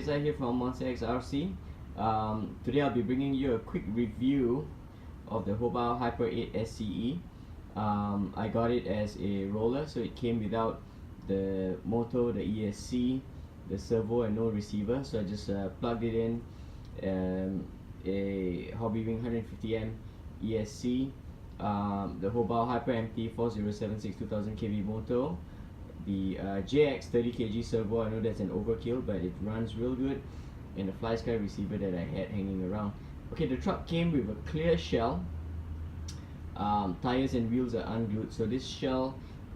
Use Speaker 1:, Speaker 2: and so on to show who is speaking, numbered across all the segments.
Speaker 1: Reza here from Aussie RC. Today I'll be bringing you a quick review of the Hobao Hyper 8 SCE. I got it as a roller, so it came without the motor, the ESC, the servo and no receiver. So I just plugged it in a Hobbywing 150 ESC, the Hobao Hyper MT 4076 2000 kV motor, the JX 30 kg servo. I know that's an overkill, but it runs real good, and the Flysky receiver that I had hanging around. Okay, the truck came with a clear shell. Tires and wheels are unglued, so this shell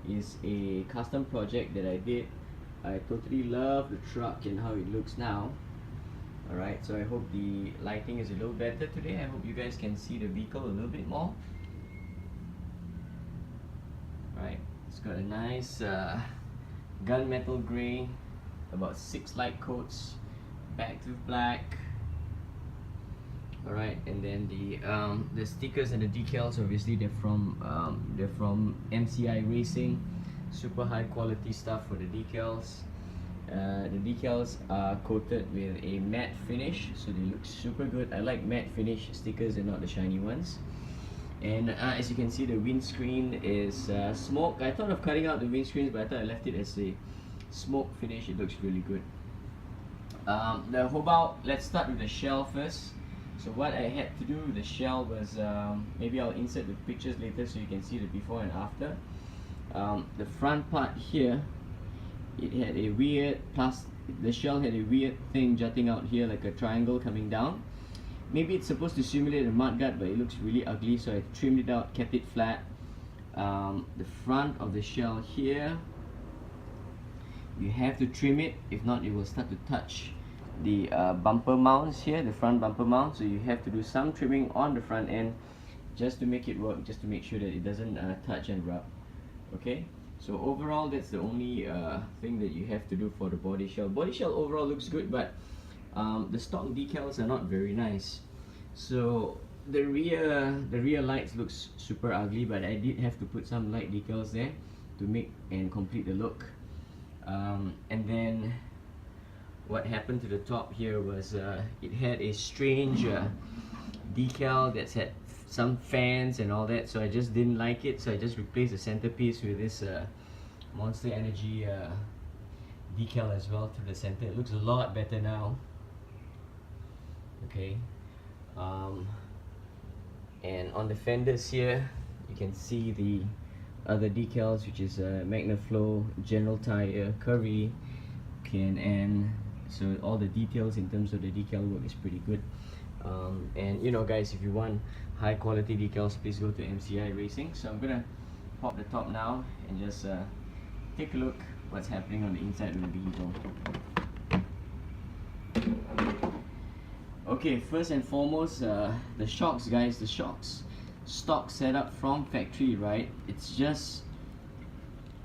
Speaker 1: is a custom project that I did. I totally love the truck and how it looks now. Alright, so I hope the lighting is a little better today. I hope you guys can see the vehicle a little bit more. Alright, it's got a nice gunmetal grey, about 6 light coats, back to black. Alright, and then the stickers and the decals, obviously they're from MCI Racing. Super high quality stuff for the decals. The decals are coated with a matte finish, so they look super good. I like matte finish stickers and not the shiny ones. And as you can see, the windscreen is smoke. I thought of cutting out the windscreens, but I thought I left it as a smoke finish. It looks really good. The Hobao, let's start with the shell first. So what I had to do with the shell was, maybe I'll insert the pictures later so you can see the before and after. The front part here, it had a weird the shell had a weird thing jutting out here, like a triangle coming down. Maybe it's supposed to simulate a mudguard, but it looks really ugly, so I trimmed it out, kept it flat. The front of the shell here, you have to trim it, if not it will start to touch the bumper mounts here, the front bumper mount. So you have to do some trimming on the front end just to make it work, just to make sure that it doesn't touch and rub. Okay, so overall that's the only thing that you have to do for the body shell. Body shell overall looks good, but the stock decals are not very nice. So the rear lights looks super ugly, but I did have to put some light decals there to make and complete the look. And then what happened to the top here was it had a strange decal that's had some fans and all that, so I just didn't like it, so I just replaced the centerpiece with this Monster Energy decal as well to the center. It looks a lot better now. Okay, and on the fenders here you can see the other decals, which is Magnaflow, General Tire, Curry, K&N. So all the details in terms of the decal work is pretty good. And you know guys, if you want high quality decals, please go to MCI Racing. So I'm gonna pop the top now and just take a look what's happening on the inside of the vehicle. Okay, first and foremost, the shocks guys, the shocks stock setup from factory, right? It's just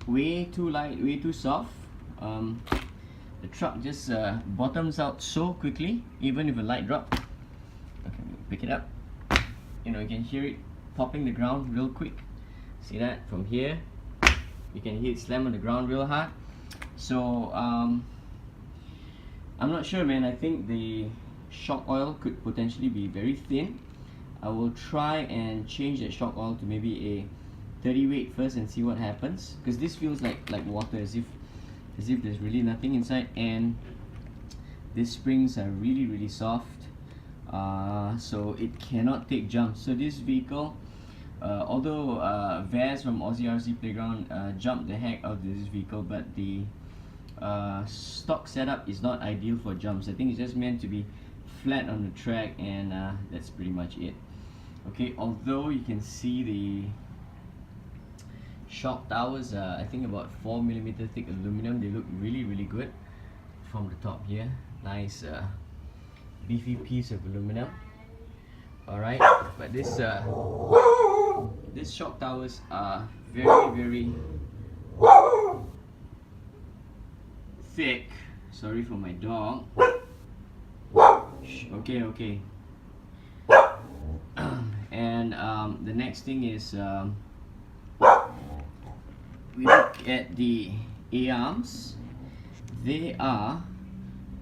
Speaker 1: way too light, way too soft. The truck just bottoms out so quickly, even with a light drop. Okay, pick it up. You know, you can hear it popping the ground real quick. See that? From here, you can hear it slam on the ground real hard. So I'm not sure, man. I think the shock oil could potentially be very thin. I will try and change that shock oil to maybe a 30 weight first and see what happens, because this feels like water, as if there's really nothing inside. And these springs are really soft, so it cannot take jumps. So this vehicle, although Vaz from Aussie RC Playground jumped the heck out of this vehicle, but the stock setup is not ideal for jumps. I think it's just meant to be flat on the track, and that's pretty much it. Okay, although you can see the shock towers, I think about 4mm thick aluminum. They look really good from the top here. Nice beefy piece of aluminum. Alright, but this shock towers are very thick. Sorry for my dog. Okay. And the next thing is we look at the A-arms. They are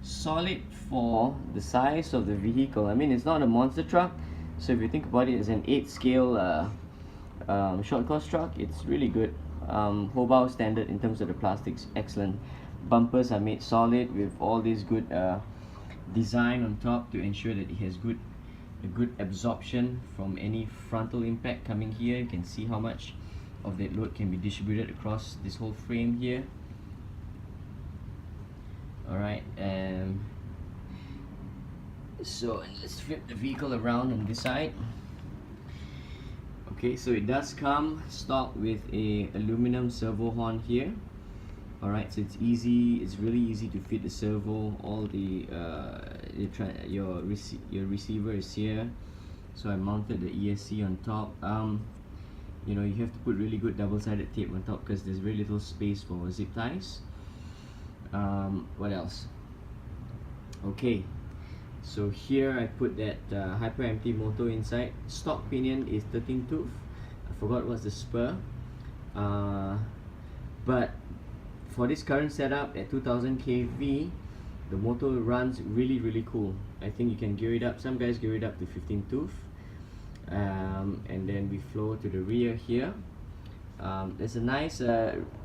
Speaker 1: solid for the size of the vehicle. I mean, it's not a monster truck, so if you think about it as an 8 scale short course truck, it's really good. Hobao standard in terms of the plastics, excellent. Bumpers are made solid with all this good design on top to ensure that it has a good absorption from any frontal impact coming here. You can see how much of that load can be distributed across this whole frame here. Alright, so let's flip the vehicle around on this side. Okay, so it does come stock with a aluminum servo horn here. Alright, so it's really easy to fit the servo. All the your receiver is here. So I mounted the ESC on top. You know, you have to put really good double-sided tape on top because there's very little space for zip ties. What else? Okay, so here I put that Hyper empty motor inside. Stock pinion is 13 tooth. I forgot what's the spur, but for this current setup at 2000 kV, the motor runs really cool. I think you can gear it up. Some guys gear it up to 15 tooth, and then we flow to the rear here. There's a nice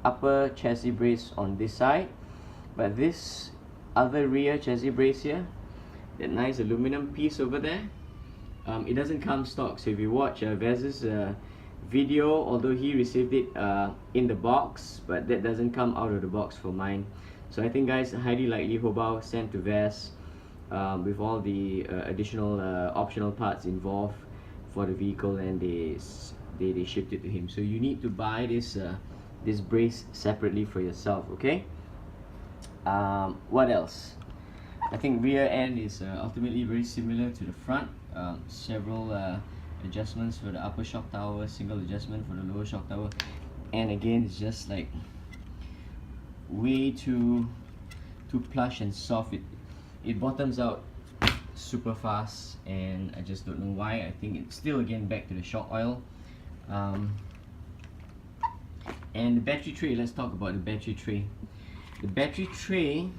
Speaker 1: upper chassis brace on this side, but this other rear chassis brace here, that nice aluminum piece over there, it doesn't come stock. So if you watch Vez's video, although he received it in the box, but that doesn't come out of the box for mine. So I think, guys, highly likely Hobao sent to Vez with all the additional optional parts involved for the vehicle, and they shipped it to him. So you need to buy this this brace separately for yourself. Okay. What else? I think rear end is ultimately very similar to the front. Several adjustments for the upper shock tower, single adjustment for the lower shock tower, and again, it's just like way too plush and soft. It bottoms out super fast, and I just don't know why. I think it's still, again, back to the shock oil. And the battery tray, let's talk about the battery tray. The battery tray,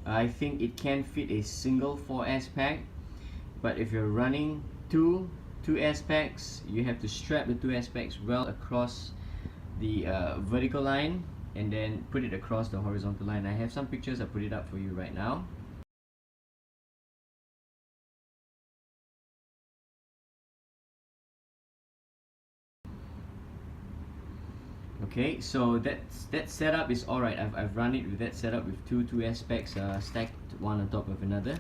Speaker 1: I think it can fit a single 4S pack, but if you're running two 2S packs, you have to strap the 2S packs well across the vertical line and then put it across the horizontal line. I have some pictures, I'll put it up for you right now. Okay, so that setup is alright. I've run it with that setup with two 2S packs stacked one on top of another.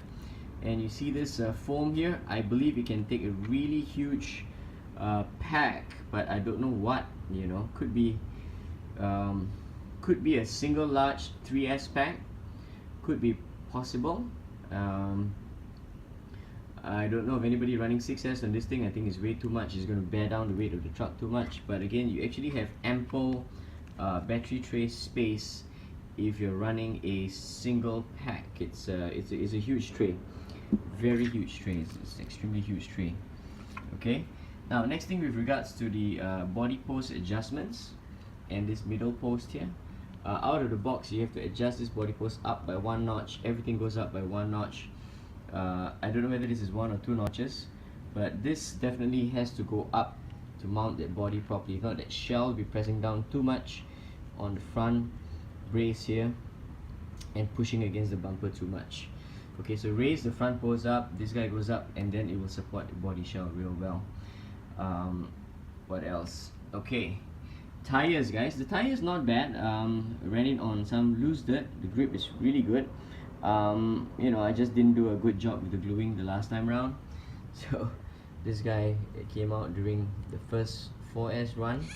Speaker 1: And you see this foam here. I believe it can take a really huge pack, but I don't know what, you know. Could be a single large 3S pack, could be possible. I don't know of anybody running 6S on this thing. I think it's way too much. It's going to bear down the weight of the truck too much. But again, you actually have ample battery tray space if you're running a single pack. It's a huge tray, very huge tray. It's an extremely huge tray. Okay. Now, next thing with regards to the body post adjustments and this middle post here. Out of the box, you have to adjust this body post up by 1 notch. Everything goes up by 1 notch. I don't know whether this is 1 or 2 notches, but this definitely has to go up to mount that body properly. If not, that shell will be pressing down too much on the front brace here and pushing against the bumper too much. Okay, so raise the front post up, this guy goes up, and then it will support the body shell real well. What else? Okay, tires, guys. The tire is not bad. Ran it on some loose dirt. The grip is really good. You know, I just didn't do a good job with the gluing the last time round. So this guy came out during the first 4S run.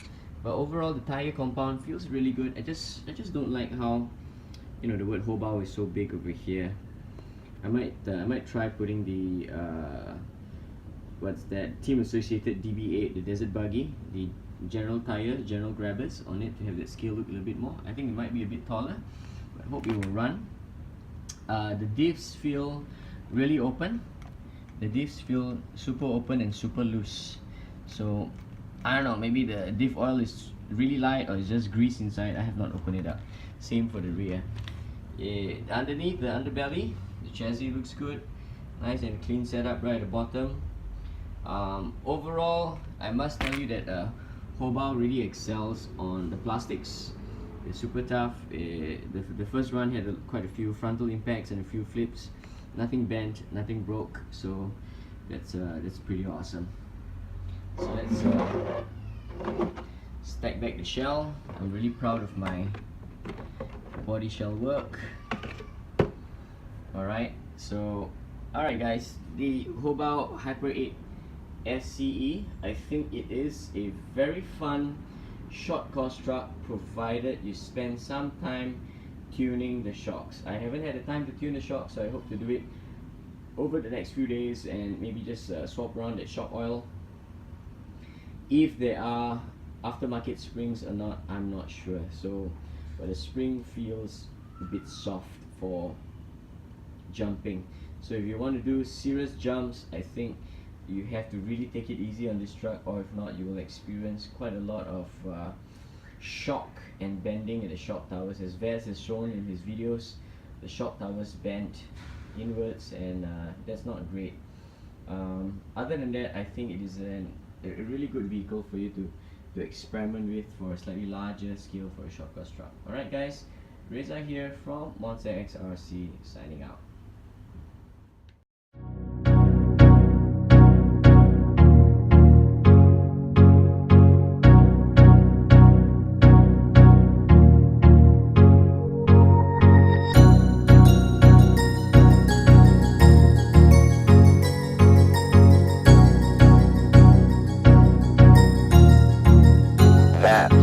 Speaker 1: But overall, the tire compound feels really good. I just don't like how, you know, the word Hobao is so big over here. I might try putting the what's that, team associated DB8, the desert buggy, the general tire, general grabbers on it to have that scale look a little bit more. I think it might be a bit taller, but I hope it will run. The diffs feel really open. The diffs feel super open and super loose. So I don't know, maybe the diff oil is really light or it's just grease inside. I have not opened it up. Same for the rear. Underneath the underbelly, the chassis looks good, nice and clean setup right at the bottom. Overall, I must tell you that Hobao really excels on the plastics. They're super tough. The first run had quite a few frontal impacts and a few flips. Nothing bent, nothing broke, so that's pretty awesome. So let's stack back the shell. I'm really proud of my body shell work. Alright, so alright guys, the Hobao Hyper 8 SCE, I think it is a very fun short course truck provided you spend some time tuning the shocks. I haven't had the time to tune the shocks, so I hope to do it over the next few days and maybe just swap around that shock oil. If there are aftermarket springs or not, I'm not sure. So, but the spring feels a bit soft for jumping. So if you want to do serious jumps, I think you have to really take it easy on this truck, or if not, you will experience quite a lot of shock and bending at the shock towers. As Vaz has shown in his videos, the shock towers bent inwards, and that's not great. Other than that, I think it is a really good vehicle for you to experiment with for a slightly larger scale for a short course truck. Alright guys, Reza here from Monster X RC signing out.
Speaker 2: that.